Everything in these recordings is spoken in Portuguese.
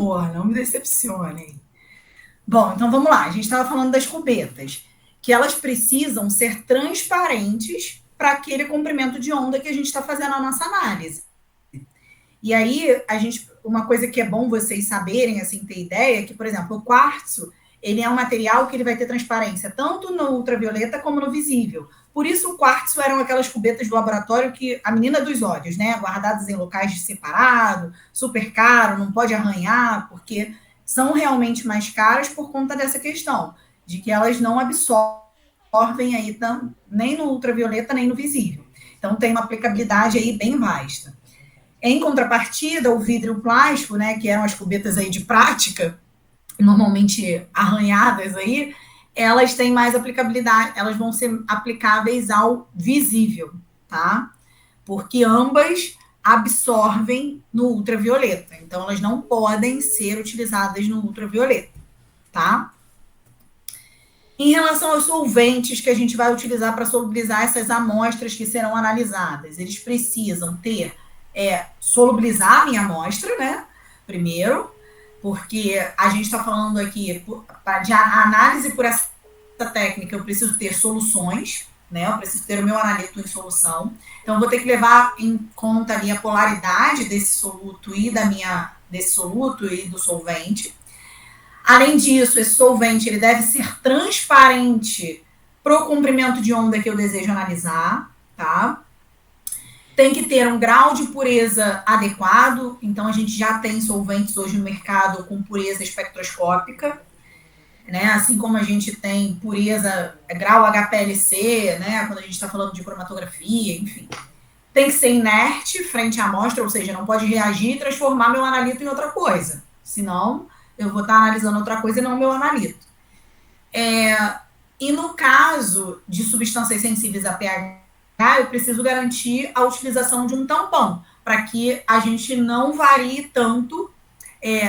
Não me decepcionem. Bom, então vamos lá. A gente estava falando das cubetas, que elas precisam ser transparentes para aquele comprimento de onda que a gente está fazendo a nossa análise. E aí, uma coisa que é bom vocês saberem, assim, ter ideia, é que, por exemplo, o quartzo, ele é um material que ele vai ter transparência tanto no ultravioleta como no visível. Por isso, o quartzo eram aquelas cubetas do laboratório que a menina dos olhos, né? Guardadas em locais separado, super caro, não pode arranhar, porque são realmente mais caras por conta dessa questão, de que elas não absorvem aí nem no ultravioleta, nem no visível. Então, tem uma aplicabilidade aí bem vasta. Em contrapartida, o vidro plástico, né, que eram as cubetas aí de prática, normalmente arranhadas aí, elas têm mais aplicabilidade, elas vão ser aplicáveis ao visível, tá? Porque ambas absorvem no ultravioleta, então elas não podem ser utilizadas no ultravioleta, tá? Em relação aos solventes que a gente vai utilizar para solubilizar essas amostras que serão analisadas, eles precisam ter solubilizar a minha amostra, né? Primeiro, porque a gente está falando aqui de análise por essa técnica, eu preciso ter soluções, né? Eu preciso ter o meu analito em solução. Então, eu vou ter que levar em conta ali a polaridade desse soluto e do solvente. Além disso, esse solvente ele deve ser transparente para o comprimento de onda que eu desejo analisar, tá? Tem que ter um grau de pureza adequado, então a gente já tem solventes hoje no mercado com pureza espectroscópica, né? Assim como a gente tem pureza, grau HPLC, né? Quando a gente está falando de cromatografia, enfim. Tem que ser inerte frente à amostra, ou seja, não pode reagir e transformar meu analito em outra coisa. Senão, eu vou estar analisando outra coisa e não meu analito. E no caso de substâncias sensíveis a pH, eu preciso garantir a utilização de um tampão, para que a gente não varie tanto,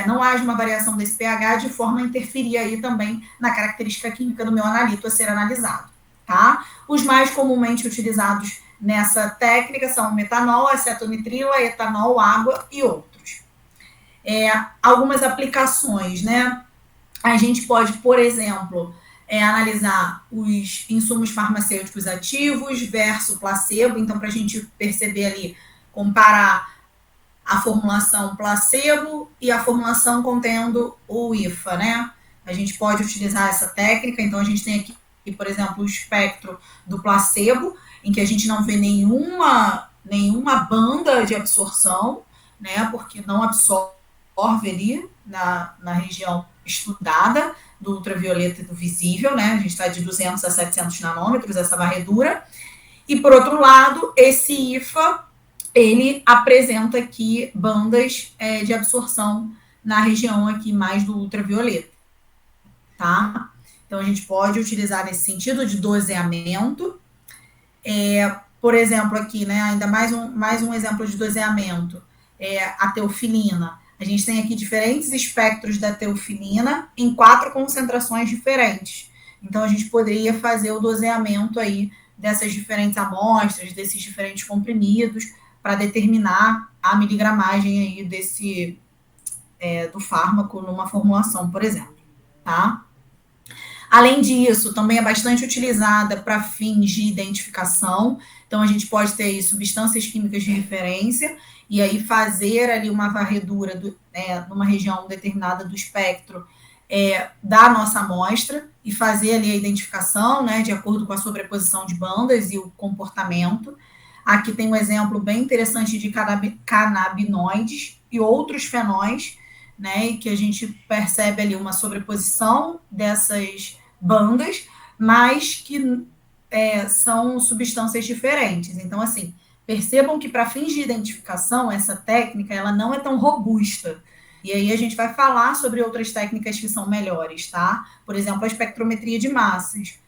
não haja uma variação desse pH de forma a interferir aí também na característica química do meu analito a ser analisado. Tá? Os mais comumente utilizados nessa técnica são metanol, acetonitrila, etanol, água e outros. Algumas aplicações, né? A gente pode, por exemplo, analisar os insumos farmacêuticos ativos versus placebo, então, para a gente perceber ali, comparar a formulação placebo e a formulação contendo o IFA, né? A gente pode utilizar essa técnica, então a gente tem aqui, por exemplo, o espectro do placebo, em que a gente não vê nenhuma banda de absorção, né? Porque não absorve ali na região estudada do ultravioleta e do visível, né? A gente está de 200 a 700 nanômetros, essa varredura. E, por outro lado, esse IFA, ele apresenta aqui bandas de absorção na região aqui mais do ultravioleta, tá? Então, a gente pode utilizar nesse sentido de doseamento. Por exemplo, aqui, né, ainda mais um exemplo de doseamento, a teofilina. A gente tem aqui diferentes espectros da teofilina em 4 concentrações diferentes. Então, a gente poderia fazer o doseamento aí dessas diferentes amostras, desses diferentes comprimidos, para determinar a miligramagem aí do fármaco numa formulação, por exemplo, tá? Além disso, também é bastante utilizada para fins de identificação. Então, a gente pode ter aí substâncias químicas de referência e aí fazer ali uma varredura numa região determinada do espectro da nossa amostra e fazer ali a identificação, né, de acordo com a sobreposição de bandas e o comportamento. Aqui tem um exemplo bem interessante de canabinoides e outros fenóis, né, que a gente percebe ali uma sobreposição dessas bandas, mas que são substâncias diferentes. Então, assim, percebam que para fins de identificação, essa técnica ela não é tão robusta. E aí a gente vai falar sobre outras técnicas que são melhores, tá? Por exemplo, a espectrometria de massas.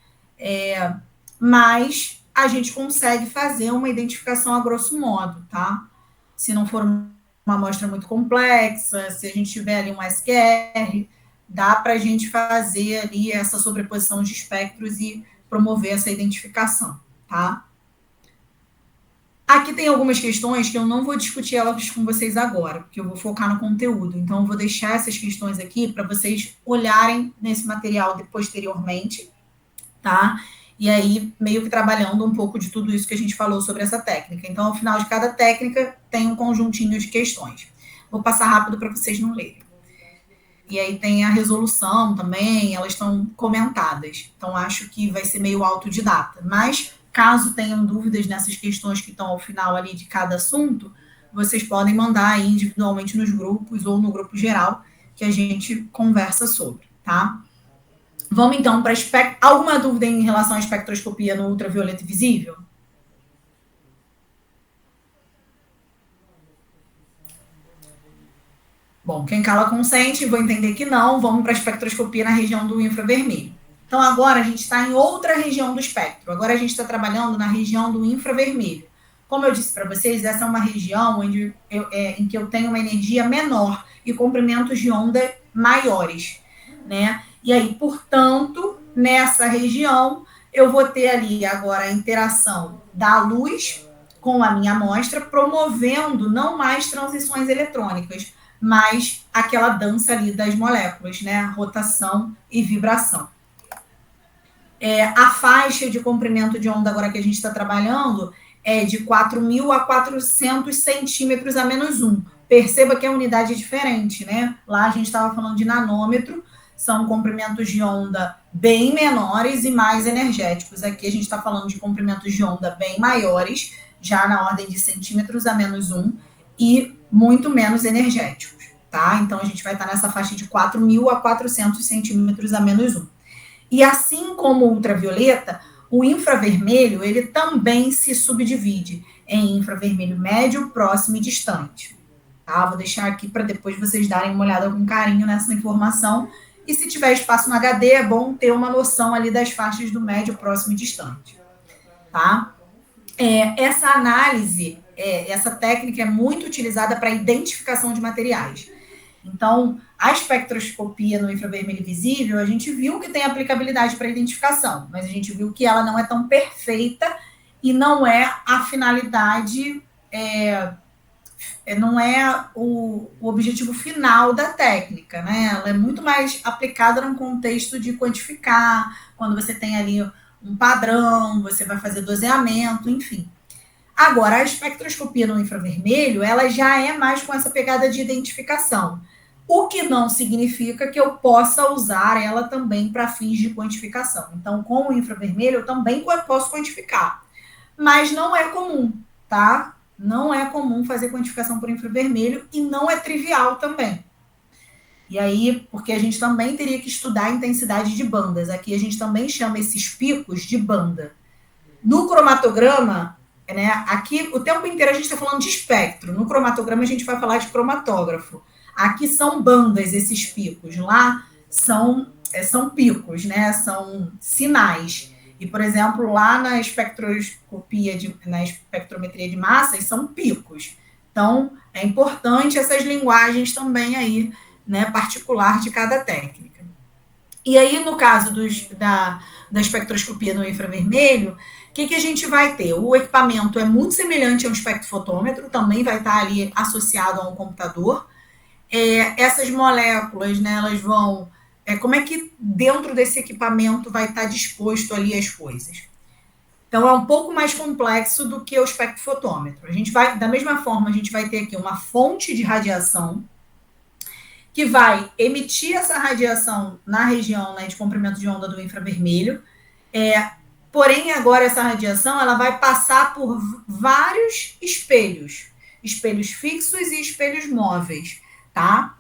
Mas a gente consegue fazer uma identificação a grosso modo, tá? Se não for uma amostra muito complexa, se a gente tiver ali um SQR, dá para a gente fazer ali essa sobreposição de espectros e promover essa identificação, tá? Aqui tem algumas questões que eu não vou discutir elas com vocês agora, porque eu vou focar no conteúdo. Então, eu vou deixar essas questões aqui para vocês olharem nesse material posteriormente, tá? E aí, meio que trabalhando um pouco de tudo isso que a gente falou sobre essa técnica. Então, ao final de cada técnica, tem um conjuntinho de questões. Vou passar rápido para vocês não lerem. E aí tem a resolução também, elas estão comentadas. Então, acho que vai ser meio autodidata. Mas, caso tenham dúvidas nessas questões que estão ao final ali de cada assunto, vocês podem mandar aí individualmente nos grupos ou no grupo geral, que a gente conversa sobre, tá? Vamos então para alguma dúvida em relação à espectroscopia no ultravioleta visível? Bom, quem cala consente, vou entender que não. Vamos para a espectroscopia na região do infravermelho. Então, agora a gente está em outra região do espectro. Agora a gente está trabalhando na região do infravermelho. Como eu disse para vocês, essa é uma região em que eu tenho uma energia menor e comprimentos de onda maiores, né? E aí, portanto, nessa região, eu vou ter ali agora a interação da luz com a minha amostra, promovendo não mais transições eletrônicas, mas aquela dança ali das moléculas, né? Rotação e vibração. A faixa de comprimento de onda agora que a gente está trabalhando é de 4.000 a 400 centímetros a menos 1. Perceba que a unidade é diferente, né? Lá a gente estava falando de nanômetro, são comprimentos de onda bem menores e mais energéticos. Aqui a gente está falando de comprimentos de onda bem maiores, já na ordem de centímetros a menos 1, e muito menos energéticos, tá? Então a gente vai estar nessa faixa de 4.000 a 400 centímetros a menos 1. E assim como o ultravioleta, o infravermelho, ele também se subdivide em infravermelho médio, próximo e distante. Tá? Vou deixar aqui para depois vocês darem uma olhada com carinho nessa informação. E se tiver espaço no HD, é bom ter uma noção ali das faixas do médio, próximo e distante. Tá? Essa análise, essa técnica é muito utilizada para identificação de materiais. Então, a espectroscopia no infravermelho visível, a gente viu que tem aplicabilidade para identificação, mas a gente viu que ela não é tão perfeita e não é a finalidade, não é o objetivo final da técnica, né? Ela é muito mais aplicada num contexto de quantificar, quando você tem ali um padrão, você vai fazer doseamento, enfim. Agora, a espectroscopia no infravermelho, ela já é mais com essa pegada de identificação. O que não significa que eu possa usar ela também para fins de quantificação. Então, com o infravermelho, eu também posso quantificar. Mas não é comum, tá? Não é comum fazer quantificação por infravermelho e não é trivial também. E aí, porque a gente também teria que estudar a intensidade de bandas. Aqui a gente também chama esses picos de banda. No cromatograma, né, aqui o tempo inteiro a gente está falando de espectro. No cromatograma a gente vai falar de cromatógrafo. Aqui são bandas esses picos. Lá são picos, né? São sinais. E, por exemplo, lá na espectroscopia, na espectrometria de massas, são picos. Então, é importante essas linguagens também aí, né, particular de cada técnica. E aí, no caso da espectroscopia no infravermelho, o que a gente vai ter? O equipamento é muito semelhante a um espectrofotômetro, também vai estar ali associado a um computador. Essas moléculas, né, elas vão... como é que dentro desse equipamento vai estar disposto ali as coisas? Então, é um pouco mais complexo do que o espectrofotômetro. Da mesma forma, a gente vai ter aqui uma fonte de radiação que vai emitir essa radiação na região, né, de comprimento de onda do infravermelho. Porém, agora essa radiação ela vai passar por vários espelhos fixos e espelhos móveis, tá?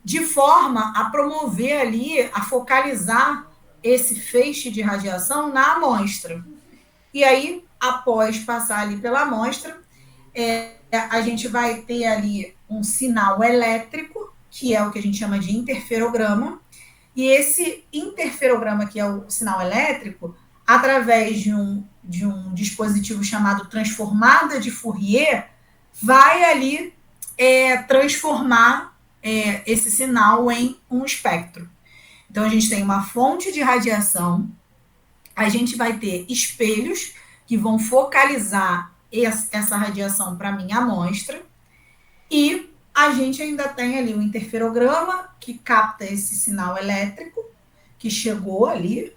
De forma a promover ali, a focalizar esse feixe de radiação na amostra. E aí, após passar ali pela amostra, a gente vai ter ali um sinal elétrico, que é o que a gente chama de interferograma, e esse interferograma, que é o sinal elétrico, através de um dispositivo chamado transformada de Fourier, vai ali transformar esse sinal em um espectro. Então, a gente tem uma fonte de radiação, a gente vai ter espelhos que vão focalizar essa radiação para a minha amostra, e a gente ainda tem ali o interferograma, que capta esse sinal elétrico que chegou ali,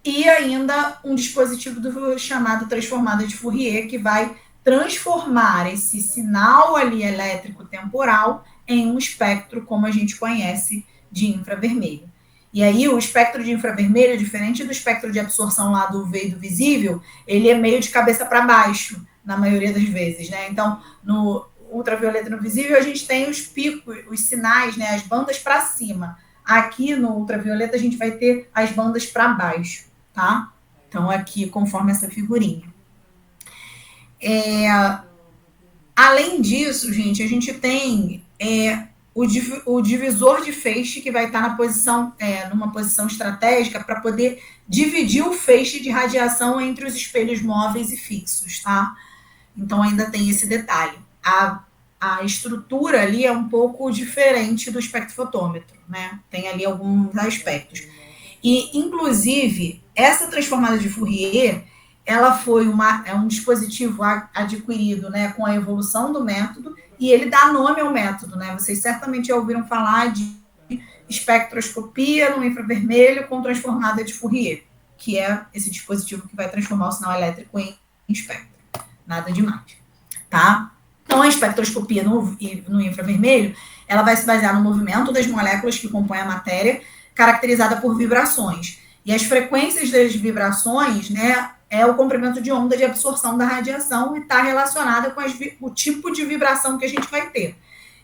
e ainda um dispositivo chamado transformada de Fourier, que vai transformar esse sinal ali elétrico temporal em um espectro, como a gente conhece, de infravermelho. E aí o espectro de infravermelho, diferente do espectro de absorção lá do UV e do visível, ele é meio de cabeça para baixo, na maioria das vezes, né? Então, no ultravioleta e no visível, a gente tem os picos, os sinais, né, as bandas para cima. Aqui no ultravioleta, a gente vai ter as bandas para baixo, tá? Então, aqui, conforme essa figurinha. Além disso, gente, a gente tem o divisor de feixe, que vai estar na posição, numa posição estratégica para poder dividir o feixe de radiação entre os espelhos móveis e fixos, tá? Então, ainda tem esse detalhe. A estrutura ali é um pouco diferente do espectrofotômetro, né? Tem ali alguns aspectos. E, inclusive, essa transformada de Fourier, ela foi um dispositivo adquirido, né, com a evolução do método, e ele dá nome ao método, né? Vocês certamente já ouviram falar de espectroscopia no infravermelho com transformada de Fourier, que é esse dispositivo que vai transformar o sinal elétrico em espectro. Nada demais, tá? Então, a espectroscopia no infravermelho, ela vai se basear no movimento das moléculas que compõem a matéria, caracterizada por vibrações. E as frequências das vibrações, né, é o comprimento de onda de absorção da radiação e está relacionada com o tipo de vibração que a gente vai ter.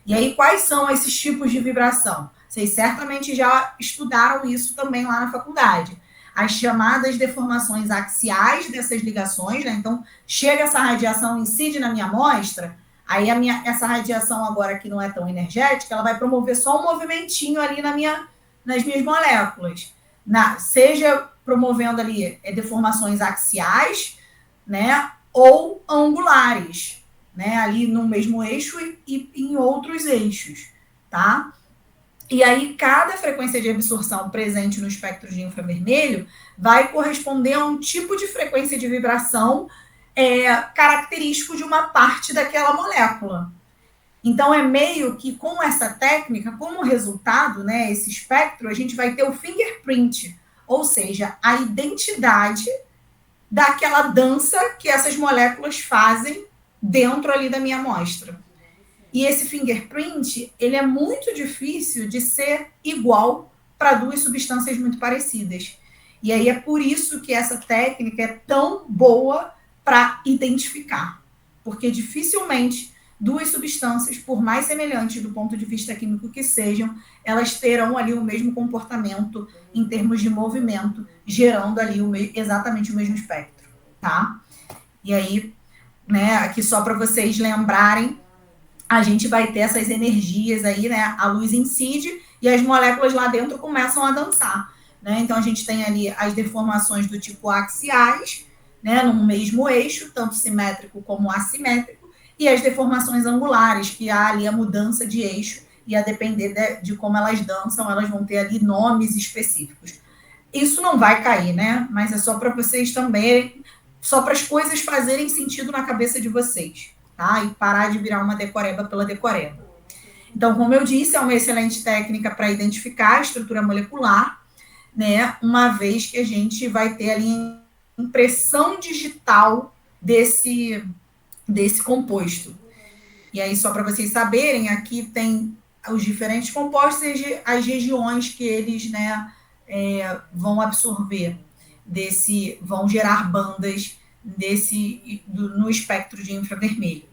E aí, quais são esses tipos de vibração? Vocês certamente já estudaram isso também lá na faculdade. As chamadas deformações axiais dessas ligações, né? Então, chega essa radiação, incide na minha amostra, aí essa radiação agora que não é tão energética, ela vai promover só um movimentinho ali nas minhas moléculas. Seja promovendo ali deformações axiais, né, ou angulares, né, ali no mesmo eixo e em outros eixos, tá? E aí, cada frequência de absorção presente no espectro de infravermelho vai corresponder a um tipo de frequência de vibração característico de uma parte daquela molécula. Então, é meio que com essa técnica, como resultado, né, esse espectro, a gente vai ter o fingerprint, ou seja, a identidade daquela dança que essas moléculas fazem dentro ali da minha amostra. E esse fingerprint, ele é muito difícil de ser igual para duas substâncias muito parecidas. E aí é por isso que essa técnica é tão boa para identificar, porque dificilmente duas substâncias, por mais semelhantes do ponto de vista químico que sejam, elas terão ali o mesmo comportamento em termos de movimento, gerando ali exatamente o mesmo espectro, tá? E aí, né, aqui só para vocês lembrarem, a gente vai ter essas energias aí, né? A luz incide e as moléculas lá dentro começam a dançar, né? Então, a gente tem ali as deformações do tipo axiais, né, no mesmo eixo, tanto simétrico como assimétrico, e as deformações angulares, que há ali a mudança de eixo, e a depender de como elas dançam, elas vão ter ali nomes específicos. Isso não vai cair, né? Mas é só para vocês também, só para as coisas fazerem sentido na cabeça de vocês, tá? E parar de virar uma decoreba pela decoreba. Então, como eu disse, é uma excelente técnica para identificar a estrutura molecular, né? Uma vez que a gente vai ter ali impressão digital desse composto. E aí, só para vocês saberem, aqui tem os diferentes compostos e as regiões que eles, né, vão absorver vão gerar bandas no espectro de infravermelho,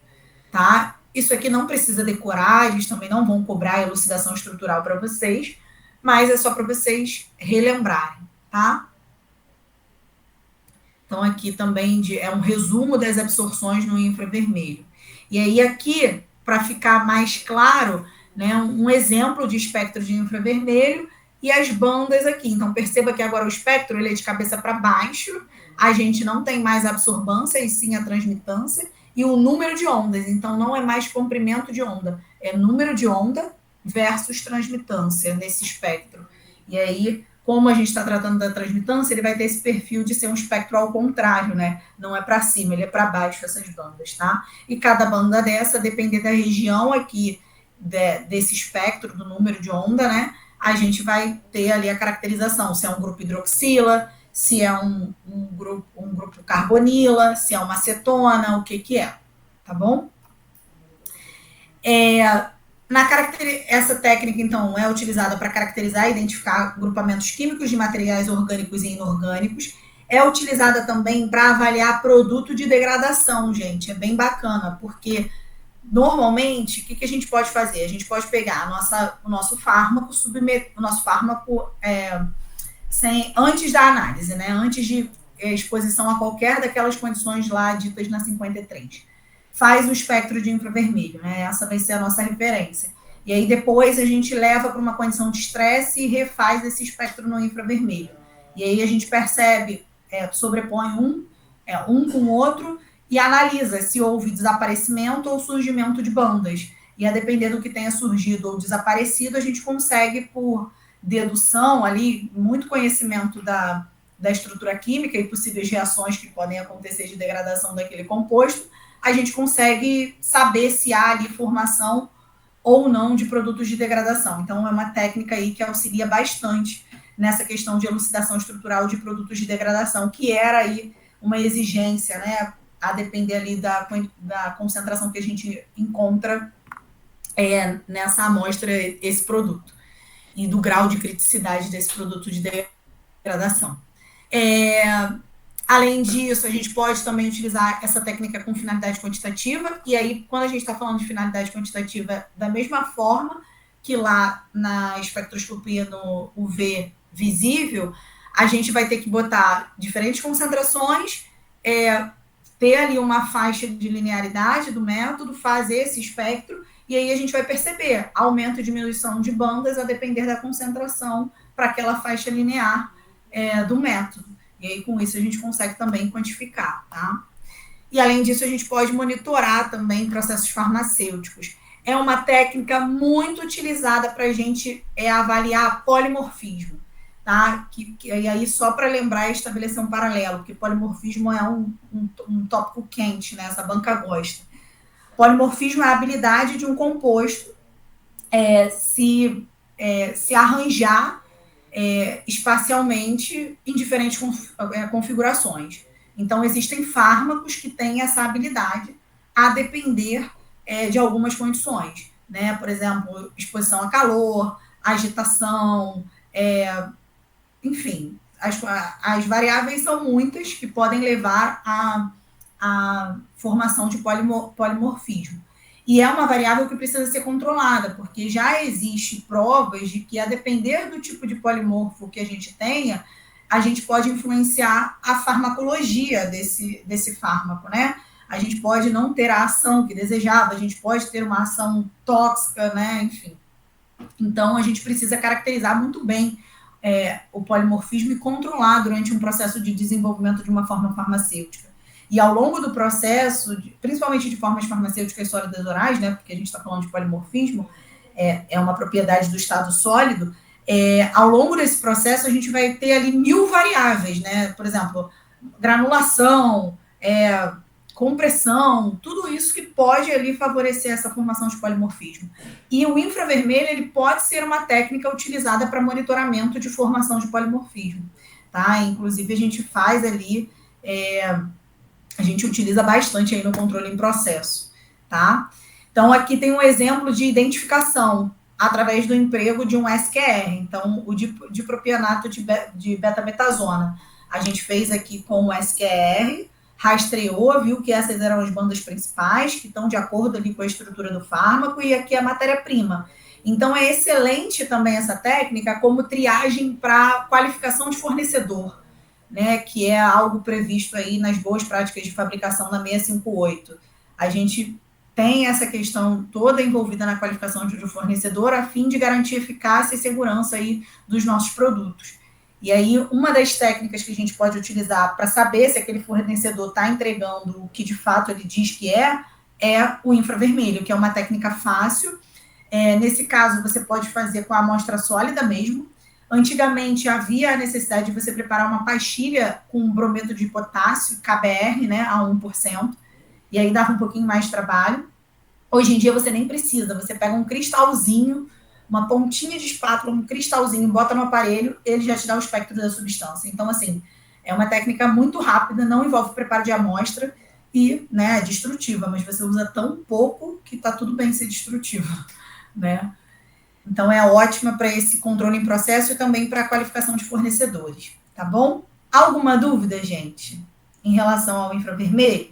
tá? Isso aqui não precisa decorar, eles também não vão cobrar a elucidação estrutural para vocês, mas é só para vocês relembrarem, tá? Então, aqui também é um resumo das absorções no infravermelho. E aí, aqui, para ficar mais claro, né, um exemplo de espectro de infravermelho e as bandas aqui. Então, perceba que agora o espectro ele é de cabeça para baixo, a gente não tem mais absorbância, e sim a transmitância, e o número de ondas. Então, não é mais comprimento de onda, é número de onda versus transmitância nesse espectro. E aí, como a gente está tratando da transmitância, ele vai ter esse perfil de ser um espectro ao contrário, né? Não é para cima, ele é para baixo, essas bandas, tá? E cada banda dessa, dependendo da região aqui desse espectro, do número de onda, né? A gente vai ter ali a caracterização, se é um grupo hidroxila, se é um grupo carbonila, se é uma acetona, o que é, tá bom? Essa técnica, então, é utilizada para caracterizar e identificar grupamentos químicos de materiais orgânicos e inorgânicos. É utilizada também para avaliar produto de degradação, gente. É bem bacana, porque normalmente, o que a gente pode fazer? A gente pode pegar o nosso fármaco, antes da análise, né? Antes de exposição a qualquer daquelas condições lá ditas na 53. Faz o espectro de infravermelho, né? Essa vai ser a nossa referência. E aí depois a gente leva para uma condição de estresse e refaz esse espectro no infravermelho. E aí a gente percebe, sobrepõe um com o outro e analisa se houve desaparecimento ou surgimento de bandas. E a depender do que tenha surgido ou desaparecido, a gente consegue, por dedução ali, muito conhecimento da estrutura química e possíveis reações que podem acontecer de degradação daquele composto, a gente consegue saber se há ali formação ou não de produtos de degradação. Então, é uma técnica aí que auxilia bastante nessa questão de elucidação estrutural de produtos de degradação, que era aí uma exigência, né, a depender ali da concentração que a gente encontra nessa amostra, esse produto, e do grau de criticidade desse produto de degradação. Além disso, a gente pode também utilizar essa técnica com finalidade quantitativa, e aí, quando a gente está falando de finalidade quantitativa, da mesma forma que lá na espectroscopia no UV visível, a gente vai ter que botar diferentes concentrações, ter ali uma faixa de linearidade do método, fazer esse espectro, e aí a gente vai perceber aumento e diminuição de bandas a depender da concentração para aquela faixa linear do método. E aí, com isso, a gente consegue também quantificar, tá? E, além disso, a gente pode monitorar também processos farmacêuticos. É uma técnica muito utilizada para a gente avaliar polimorfismo, tá? E aí, só para lembrar e estabelecer um paralelo, que polimorfismo é um tópico quente, né? Essa banca gosta. Polimorfismo é a habilidade de um composto se arranjar espacialmente em diferentes configurações. Então, existem fármacos que têm essa habilidade a depender de algumas condições, né? Por exemplo, exposição a calor, agitação, enfim, as variáveis são muitas que podem levar à formação de polimorfismo. E é uma variável que precisa ser controlada, porque já existe provas de que, a depender do tipo de polimorfo que a gente tenha, a gente pode influenciar a farmacologia desse fármaco, né? A gente pode não ter a ação que desejava, a gente pode ter uma ação tóxica, né? Enfim. Então, a gente precisa caracterizar muito bem o polimorfismo e controlar durante um processo de desenvolvimento de uma forma farmacêutica. E ao longo do processo, principalmente de formas farmacêuticas sólidas orais, né, porque a gente está falando de polimorfismo, é uma propriedade do estado sólido, ao longo desse processo a gente vai ter ali 1000 variáveis, né? Por exemplo, granulação, compressão, tudo isso que pode ali favorecer essa formação de polimorfismo. E o infravermelho, ele pode ser uma técnica utilizada para monitoramento de formação de polimorfismo, tá? Inclusive, a gente faz ali... a gente utiliza bastante aí no controle em processo, tá? Então, aqui tem um exemplo de identificação através do emprego de um SQR, então, o dipropionato de betametasona. A gente fez aqui com o SQR, rastreou, viu que essas eram as bandas principais, que estão de acordo ali com a estrutura do fármaco, e aqui a matéria-prima. Então, é excelente também essa técnica como triagem para qualificação de fornecedor, né, que é algo previsto aí nas boas práticas de fabricação da 658. A gente tem essa questão toda envolvida na qualificação de um fornecedor a fim de garantir eficácia e segurança aí dos nossos produtos. E aí, uma das técnicas que a gente pode utilizar para saber se aquele fornecedor está entregando o que de fato ele diz que é o infravermelho, que é uma técnica fácil. Nesse caso, você pode fazer com a amostra sólida mesmo. Antigamente havia a necessidade de você preparar uma pastilha com brometo de potássio, KBr, né, a 1%, e aí dava um pouquinho mais de trabalho. Hoje em dia você nem precisa, você pega um cristalzinho, uma pontinha de espátula, um cristalzinho, bota no aparelho, ele já te dá o espectro da substância. Então, assim, é uma técnica muito rápida, não envolve preparo de amostra e, né, é destrutiva, mas você usa tão pouco que tá tudo bem ser destrutiva, né? Então, é ótima para esse controle em processo e também para a qualificação de fornecedores, tá bom? Alguma dúvida, gente, em relação ao infravermelho?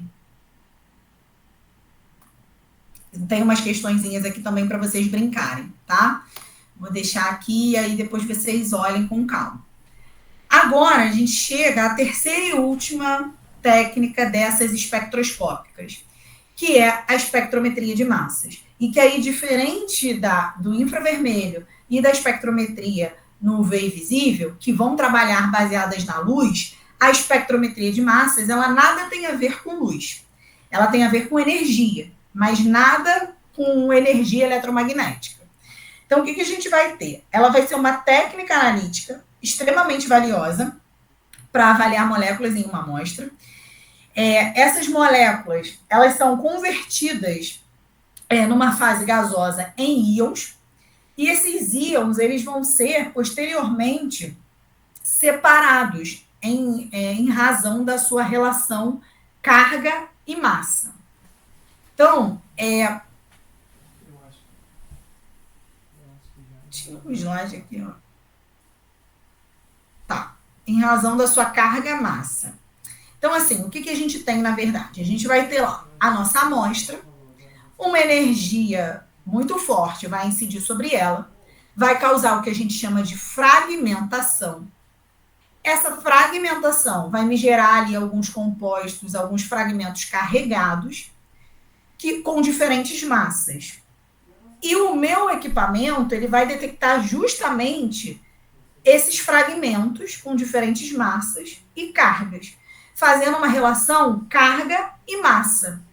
Tem umas questõezinhas aqui também para vocês brincarem, tá? Vou deixar aqui e aí depois vocês olhem com calma. Agora a gente chega à terceira e última técnica dessas espectroscópicas, que é a espectrometria de massas. E que aí, diferente do infravermelho e da espectrometria no UV visível, que vão trabalhar baseadas na luz, a espectrometria de massas, ela nada tem a ver com luz. Ela tem a ver com energia, mas nada com energia eletromagnética. Então, o que a gente vai ter? Ela vai ser uma técnica analítica extremamente valiosa para avaliar moléculas em uma amostra. Essas moléculas, elas são convertidas numa fase gasosa em íons, e esses íons, eles vão ser, posteriormente, separados em razão da sua relação carga e massa. Então, tinha um slide aqui, ó. Tá. Em razão da sua carga-massa. Então, assim, o que a gente tem, na verdade? A gente vai ter lá a nossa amostra, uma energia muito forte vai incidir sobre ela, vai causar o que a gente chama de fragmentação. Essa fragmentação vai me gerar ali alguns compostos, alguns fragmentos carregados, com diferentes massas. E o meu equipamento, ele vai detectar justamente esses fragmentos com diferentes massas e cargas, fazendo uma relação carga e massa.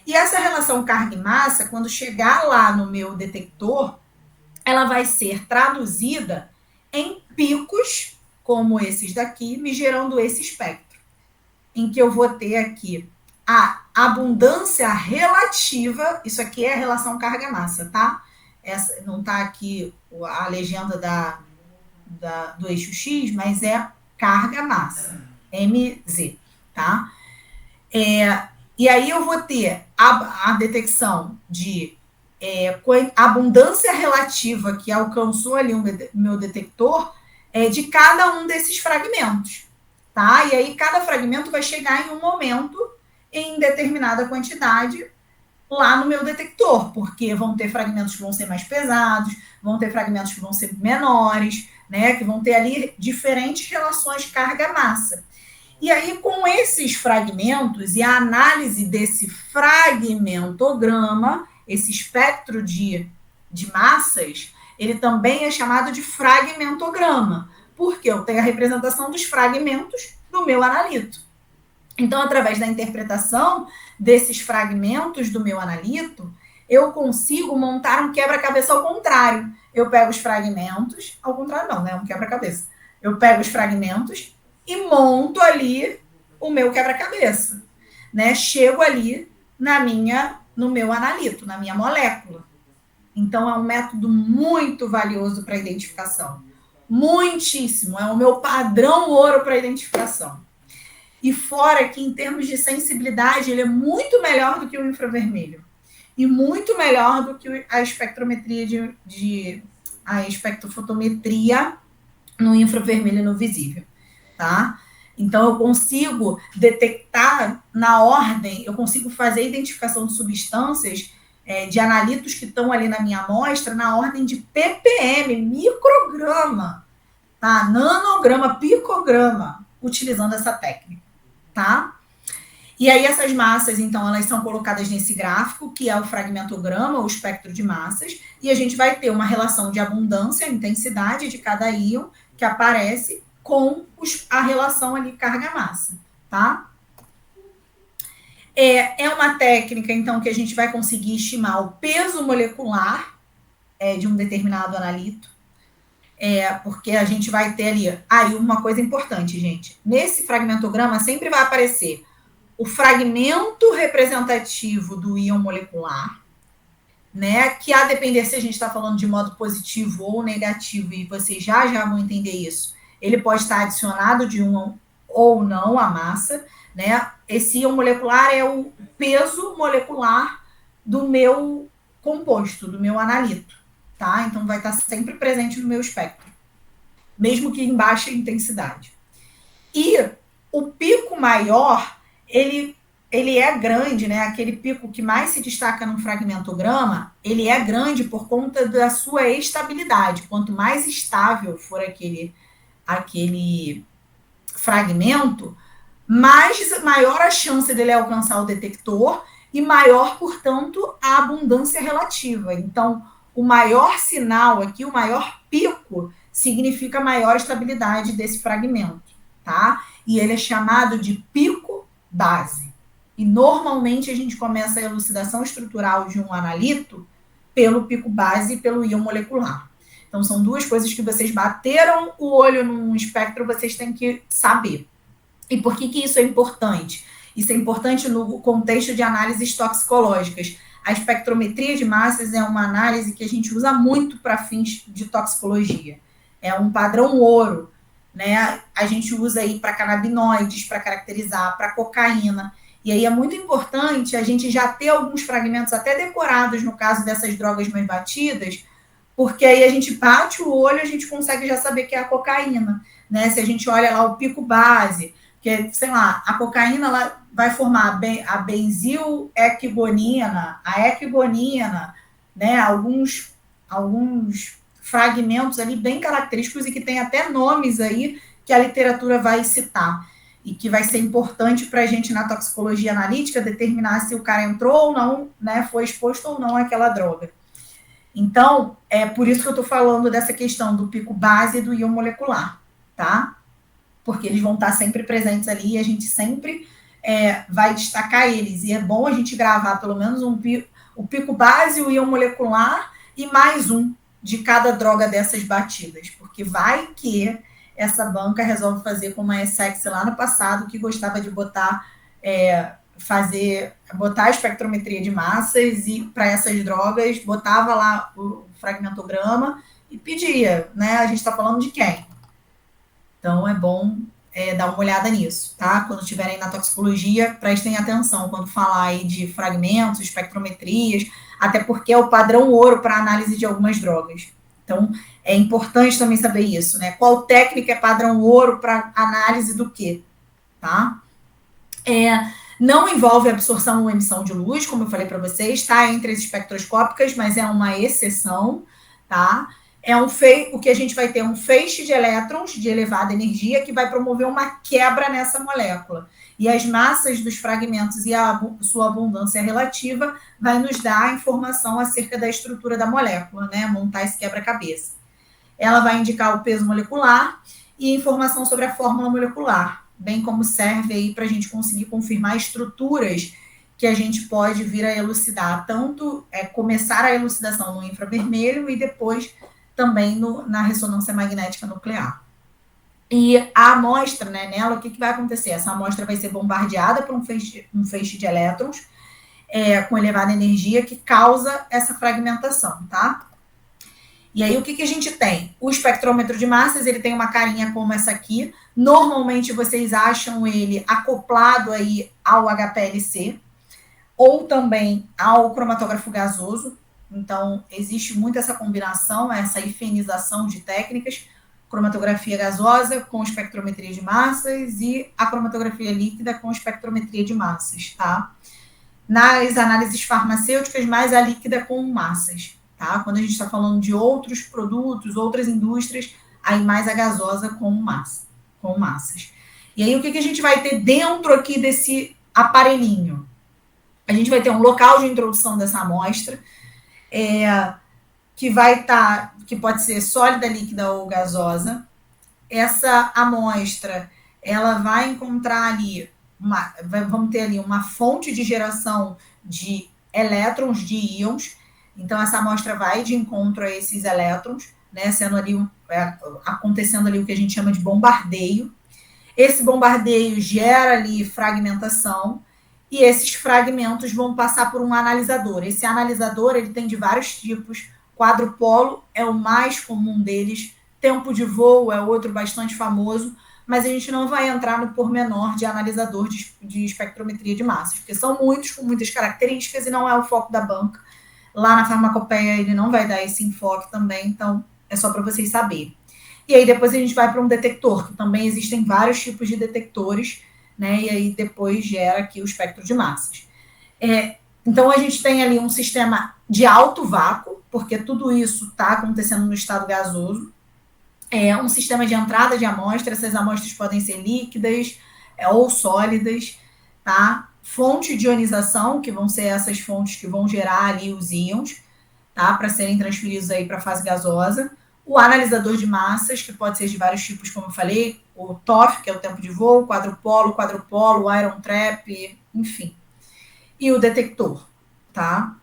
E essa relação carga e massa, quando chegar lá no meu detector, ela vai ser traduzida em picos, como esses daqui, me gerando esse espectro, em que eu vou ter aqui a abundância relativa, isso aqui é a relação carga-massa, tá? Essa, não tá aqui a legenda do eixo X, mas é carga-massa, MZ, tá? E aí eu vou ter a detecção de abundância relativa que alcançou ali o meu detector de cada um desses fragmentos, tá? E aí cada fragmento vai chegar em um momento em determinada quantidade lá no meu detector, porque vão ter fragmentos que vão ser mais pesados, vão ter fragmentos que vão ser menores, né? Que vão ter ali diferentes relações carga-massa. E aí, com esses fragmentos e a análise desse fragmentograma, esse espectro de massas, ele também é chamado de fragmentograma, porque eu tenho a representação dos fragmentos do meu analito. Então, através da interpretação desses fragmentos do meu analito, eu consigo montar um quebra-cabeça ao contrário. Eu pego os fragmentos, ao contrário não, né? Um quebra-cabeça. Eu pego os fragmentos e monto ali o meu quebra-cabeça, né? Chego ali no meu analito, na minha molécula. Então, é um método muito valioso para identificação. Muitíssimo. É o meu padrão ouro para identificação. E fora que, em termos de sensibilidade, ele é muito melhor do que o infravermelho. E muito melhor do que a espectrometria a espectrofotometria no infravermelho e no visível, tá? Então, eu consigo detectar na ordem, eu consigo fazer a identificação de substâncias, de analitos que estão ali na minha amostra, na ordem de ppm, micrograma, tá? Nanograma, picograma, utilizando essa técnica, tá? E aí essas massas, então, elas são colocadas nesse gráfico, que é o fragmentograma, o espectro de massas, e a gente vai ter uma relação de abundância, intensidade de cada íon que aparece com a relação ali carga-massa, tá? É uma técnica, então, que a gente vai conseguir estimar o peso molecular de um determinado analito. porque a gente vai ter ali... Aí, uma coisa importante, gente. Nesse fragmentograma sempre vai aparecer o fragmento representativo do íon molecular, né? Que a depender se a gente está falando de modo positivo ou negativo, e vocês já vão entender isso, ele pode estar adicionado de um ou não à massa, né? Esse íon molecular é o peso molecular do meu composto, do meu analito, tá? Então vai estar sempre presente no meu espectro, mesmo que em baixa intensidade. E o pico maior, ele é grande, né? Aquele pico que mais se destaca no fragmentograma, ele é grande por conta da sua estabilidade. Quanto mais estável for aquele fragmento, maior a chance dele alcançar o detector e maior, portanto, a abundância relativa. Então, o maior sinal aqui, o maior pico, significa maior estabilidade desse fragmento, tá? E ele é chamado de pico base. E normalmente a gente começa a elucidação estrutural de um analito pelo pico base e pelo íon molecular. Então, são duas coisas que vocês bateram o olho num espectro, vocês têm que saber. E por que isso é importante? Isso é importante no contexto de análises toxicológicas. A espectrometria de massas é uma análise que a gente usa muito para fins de toxicologia. É um padrão ouro, né? A gente usa aí para canabinoides, para caracterizar, para cocaína. E aí é muito importante a gente já ter alguns fragmentos até decorados no caso dessas drogas mais batidas, porque aí a gente bate o olho e a gente consegue já saber que é a cocaína, né? Se a gente olha lá o pico base, que, sei lá, a cocaína ela vai formar a benzilequigonina, a equigonina, né? Alguns fragmentos ali bem característicos e que tem até nomes aí que a literatura vai citar e que vai ser importante para a gente na toxicologia analítica determinar se o cara entrou ou não, né? Foi exposto ou não àquela droga. Então, é por isso que eu estou falando dessa questão do pico base e do íon molecular, tá? Porque eles vão estar sempre presentes ali e a gente sempre vai destacar eles. E é bom a gente gravar pelo menos o pico base, o íon molecular e mais um de cada droga dessas batidas. Porque vai que essa banca resolve fazer como a Essex lá no passado, que gostava de botar a espectrometria de massas e para essas drogas, botava lá o fragmentograma e pedia, né? A gente está falando de quem? Então, é bom dar uma olhada nisso, tá? Quando estiverem na toxicologia, prestem atenção quando falar aí de fragmentos, espectrometrias, até porque é o padrão ouro para análise de algumas drogas. Então, é importante também saber isso, né? Qual técnica é padrão ouro para análise do quê, tá? Não envolve absorção ou emissão de luz, como eu falei para vocês, está entre as espectroscópicas, mas é uma exceção, tá? O que a gente vai ter um feixe de elétrons de elevada energia que vai promover uma quebra nessa molécula. E as massas dos fragmentos e a sua abundância relativa vai nos dar informação acerca da estrutura da molécula, né? Montar esse quebra-cabeça. Ela vai indicar o peso molecular e informação sobre a fórmula molecular, bem como serve aí para a gente conseguir confirmar estruturas que a gente pode vir a elucidar, tanto começar a elucidação no infravermelho e depois também na ressonância magnética nuclear. E a amostra, né, nela, o que vai acontecer? Essa amostra vai ser bombardeada por um feixe de elétrons com elevada energia que causa essa fragmentação, tá? E aí, o que a gente tem? O espectrômetro de massas, ele tem uma carinha como essa aqui. Normalmente, vocês acham ele acoplado aí ao HPLC ou também ao cromatógrafo gasoso. Então, existe muito essa combinação, essa hifenização de técnicas, cromatografia gasosa com espectrometria de massas e a cromatografia líquida com espectrometria de massas, tá? Nas análises farmacêuticas, mais a líquida com massas, tá? Quando a gente está falando de outros produtos, outras indústrias, aí mais a gasosa com massas. E aí, o que a gente vai ter dentro aqui desse aparelhinho? A gente vai ter um local de introdução dessa amostra, que pode ser sólida, líquida ou gasosa. Essa amostra, ela vai encontrar ali, vamos ter ali uma fonte de geração de elétrons, de íons. Então, essa amostra vai de encontro a esses elétrons, né, sendo ali acontecendo ali o que a gente chama de bombardeio. Esse bombardeio gera ali fragmentação e esses fragmentos vão passar por um analisador. Esse analisador ele tem de vários tipos. Quadrupolo é o mais comum deles. Tempo de voo é outro bastante famoso, mas a gente não vai entrar no pormenor de analisador de espectrometria de massas, porque são muitos, com muitas características, e não é o foco da banca. Lá na farmacopeia ele não vai dar esse enfoque também, então é só para vocês saberem. E aí depois a gente vai para um detector, que também existem vários tipos de detectores, né? E aí depois gera aqui o espectro de massas. Então a gente tem ali um sistema de alto vácuo, porque tudo isso está acontecendo no estado gasoso. É um sistema de entrada de amostra, essas amostras podem ser líquidas ou sólidas, tá? Fonte de ionização, que vão ser essas fontes que vão gerar ali os íons, tá? Para serem transferidos aí para a fase gasosa. O analisador de massas, que pode ser de vários tipos, como eu falei, o TOF, que é o tempo de voo, quadrupolo, Iron Trap, enfim. E o detector, tá?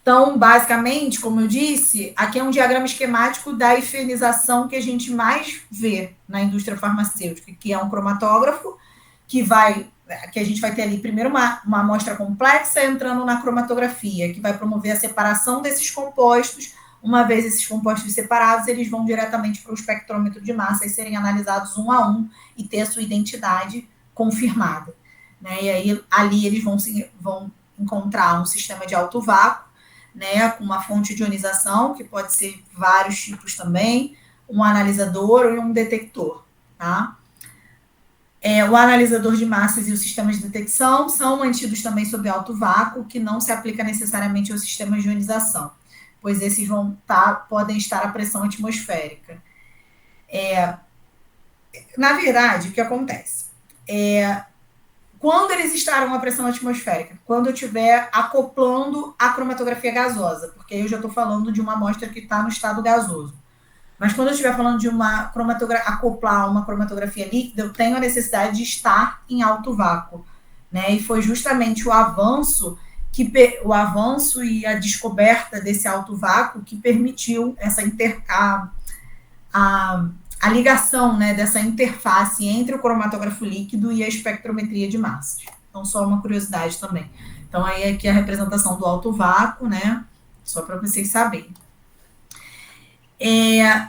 Então, basicamente, como eu disse, aqui é um diagrama esquemático da hifienização que a gente mais vê na indústria farmacêutica, que é um cromatógrafo, que a gente vai ter ali primeiro uma amostra complexa entrando na cromatografia, que vai promover a separação desses compostos. Uma vez esses compostos separados, eles vão diretamente para o espectrômetro de massa e serem analisados um a um e ter a sua identidade confirmada, né? E aí ali eles vão encontrar um sistema de alto vácuo, né, com uma fonte de ionização, que pode ser vários tipos também, um analisador e um detector, tá? O analisador de massas e o sistema de detecção são mantidos também sob alto vácuo, que não se aplica necessariamente ao sistema de ionização, pois esses podem estar à pressão atmosférica. Na verdade, o que acontece? Quando eles estarão à pressão atmosférica? Quando eu estiver acoplando a cromatografia gasosa, porque aí eu já estou falando de uma amostra que está no estado gasoso. Mas quando eu estiver falando de acoplar uma cromatografia líquida, eu tenho a necessidade de estar em alto vácuo, né? E foi justamente o avanço e a descoberta desse alto vácuo que permitiu essa a ligação, né, dessa interface entre o cromatógrafo líquido e a espectrometria de massas. Então, só uma curiosidade também. Então, aí aqui a representação do alto vácuo, né, só para vocês saberem.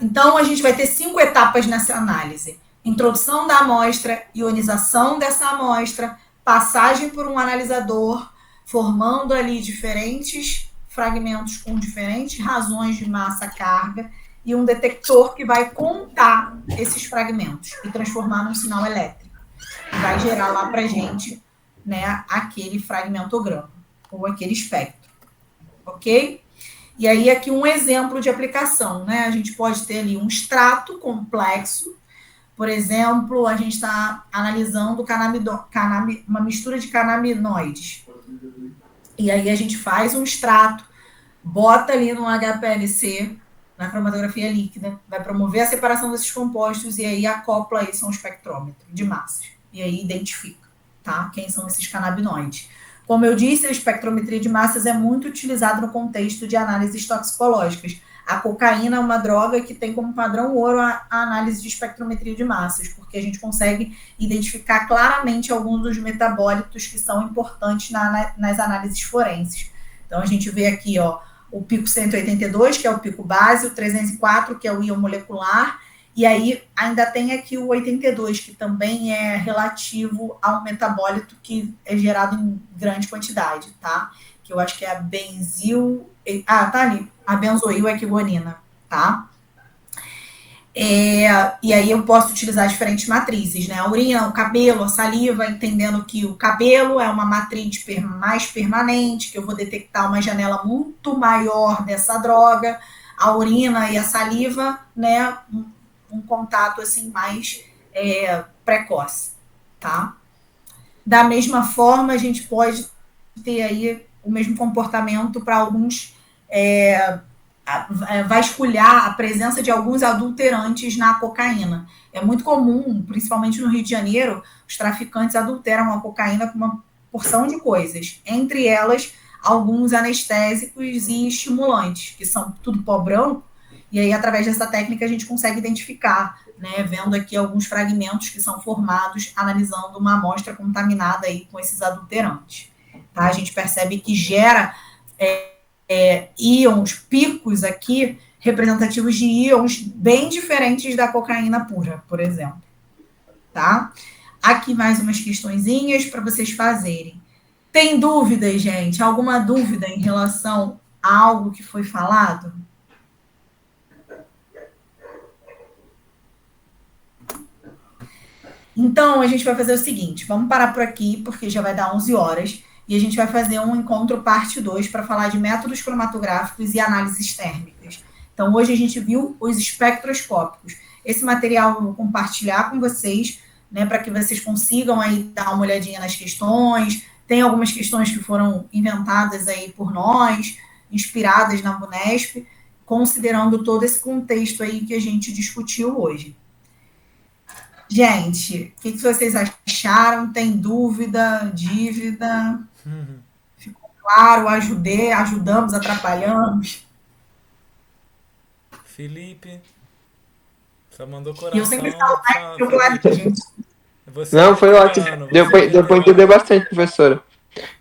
Então, a gente vai ter 5 etapas nessa análise. Introdução da amostra, ionização dessa amostra, passagem por um analisador, formando ali diferentes fragmentos com diferentes razões de massa-carga, e um detector que vai contar esses fragmentos e transformar num sinal elétrico. E vai gerar lá para a gente, né, aquele fragmentograma, ou aquele espectro. Ok? E aí, aqui um exemplo de aplicação, né? A gente pode ter ali um extrato complexo. Por exemplo, a gente está analisando uma mistura de canabinoides. E aí a gente faz um extrato, bota ali no HPLC, na cromatografia líquida, vai promover a separação desses compostos e aí acopla isso a um espectrômetro de massas. E aí identifica, tá? Quem são esses canabinoides. Como eu disse, a espectrometria de massas é muito utilizada no contexto de análises toxicológicas. A cocaína é uma droga que tem como padrão ouro a análise de espectrometria de massas, porque a gente consegue identificar claramente alguns dos metabólitos que são importantes nas análises forenses. Então, a gente vê aqui, ó, o pico 182, que é o pico base, o 304, que é o íon molecular, e aí ainda tem aqui o 82, que também é relativo a um metabólito que é gerado em grande quantidade, tá? Que eu acho que é a tá ali, a benzoilequionina, tá? E aí eu posso utilizar diferentes matrizes, né? A urina, o cabelo, a saliva, entendendo que o cabelo é uma matriz mais permanente, que eu vou detectar uma janela muito maior dessa droga. A urina e a saliva, né? Um contato assim mais precoce, tá? Da mesma forma, a gente pode ter aí o mesmo comportamento para alguns vasculhar a presença de alguns adulterantes na cocaína. É muito comum, principalmente no Rio de Janeiro, os traficantes adulteram a cocaína com uma porção de coisas, entre elas alguns anestésicos e estimulantes, que são tudo pó branco, e aí, através dessa técnica, a gente consegue identificar, né, vendo aqui alguns fragmentos que são formados, analisando uma amostra contaminada aí com esses adulterantes. Tá? A gente percebe que gera íons, picos aqui, representativos de íons bem diferentes da cocaína pura, por exemplo. Tá? Aqui mais umas questõezinhas para vocês fazerem. Tem dúvidas, gente? Alguma dúvida em relação a algo que foi falado? Então, a gente vai fazer o seguinte, vamos parar por aqui, porque já vai dar 11 horas, e a gente vai fazer um encontro parte 2 para falar de métodos cromatográficos e análises térmicas. Então, hoje a gente viu os espectroscópicos. Esse material eu vou compartilhar com vocês, né, para que vocês consigam aí dar uma olhadinha nas questões. Tem algumas questões que foram inventadas aí por nós, inspiradas na Bunesp, considerando todo esse contexto aí que a gente discutiu hoje. Gente, o que vocês acharam? Tem dúvida, dívida? Ficou claro? Ajudamos, atrapalhamos? Felipe, só mandou E eu sempre coração. falo mais que claro, gente. Não, foi ótimo. Deu para entender bastante, professora.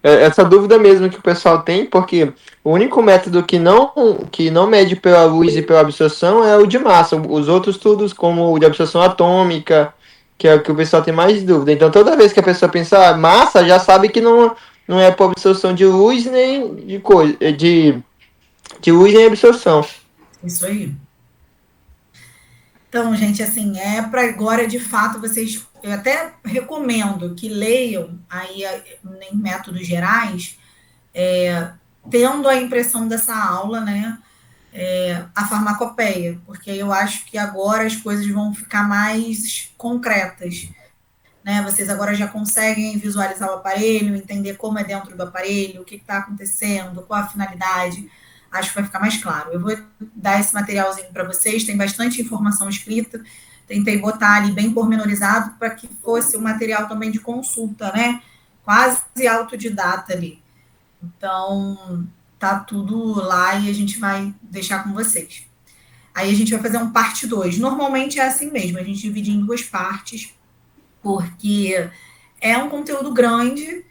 Essa dúvida mesmo que o pessoal tem, porque o único método que não mede pela luz e pela absorção é o de massa. Os outros estudos, como o de absorção atômica, que é o que o pessoal tem mais dúvida. Então, toda vez que a pessoa pensar massa, já sabe que não é por absorção de luz nem de coisa, de luz nem absorção. Isso aí. Então, gente, assim, para agora, de fato, vocês... Eu até recomendo que leiam aí em métodos gerais, tendo a impressão dessa aula, né, a farmacopeia, porque eu acho que agora as coisas vão ficar mais concretas, né? Vocês agora já conseguem visualizar o aparelho, entender como é dentro do aparelho, o que está acontecendo, qual a finalidade. Acho que vai ficar mais claro. Eu vou dar esse materialzinho para vocês, tem bastante informação escrita, tentei botar ali bem pormenorizado para que fosse um material também de consulta, né? Quase autodidata ali. Então, tá tudo lá e a gente vai deixar com vocês. Aí a gente vai fazer um parte 2. Normalmente é assim mesmo, a gente divide em 2 partes, porque é um conteúdo grande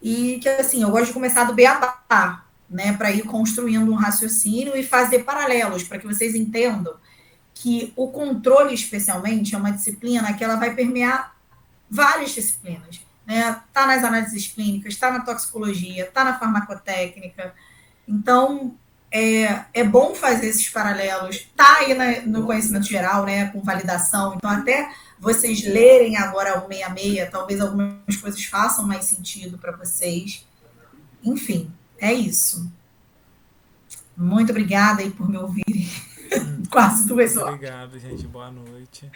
e que, assim, eu gosto de começar do beabá, né, para ir construindo um raciocínio e fazer paralelos, para que vocês entendam que o controle, especialmente, é uma disciplina que ela vai permear várias disciplinas. Está nas análises clínicas, está na toxicologia, está na farmacotécnica. Então, é bom fazer esses paralelos. Está aí no conhecimento geral, né, com validação. Então, até vocês lerem agora o 66, talvez algumas coisas façam mais sentido para vocês. Enfim, é isso. Muito obrigada aí por me ouvirem. Quase 2 horas. Obrigado, gente. Boa noite.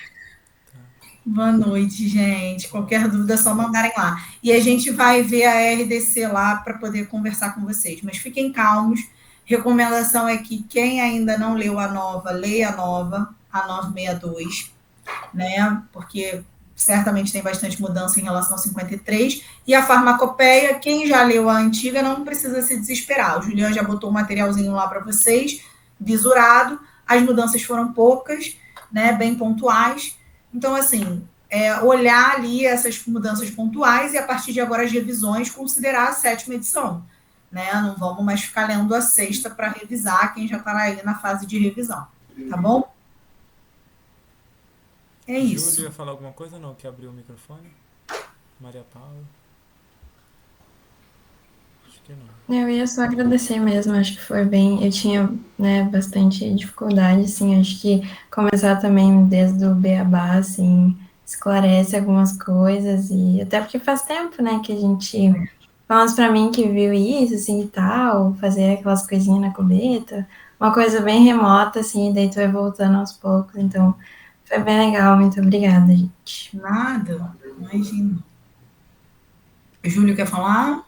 Boa noite, gente. Qualquer dúvida é só mandarem lá. E a gente vai ver a RDC lá para poder conversar com vocês. Mas fiquem calmos. Recomendação é que quem ainda não leu a nova, leia a nova, a 962, né? Porque certamente tem bastante mudança em relação ao 53. E a farmacopeia, quem já leu a antiga não precisa se desesperar. O Juliano já botou um materialzinho lá para vocês, visurado. As mudanças foram poucas, né? Bem pontuais. Então, assim, olhar ali essas mudanças pontuais e, a partir de agora, as revisões, considerar a 7ª edição. Né? Não vamos mais ficar lendo a 6ª para revisar quem já está aí na fase de revisão. Tá bom? É isso. Júlio ia falar alguma coisa? Não, que abriu o microfone. Maria Paula. Acho que não. Eu ia só agradecer mesmo, acho que foi bem, eu tinha, né, bastante dificuldade, assim, acho que começar também desde o beabá, assim, esclarece algumas coisas, e até porque faz tempo, né, que a gente, falamos pra mim que viu isso, assim, e tal, fazer aquelas coisinhas na coleta, uma coisa bem remota, assim, daí tu vai voltando aos poucos, então foi bem legal, muito obrigada, gente. Nada, imagina. Júlio quer falar?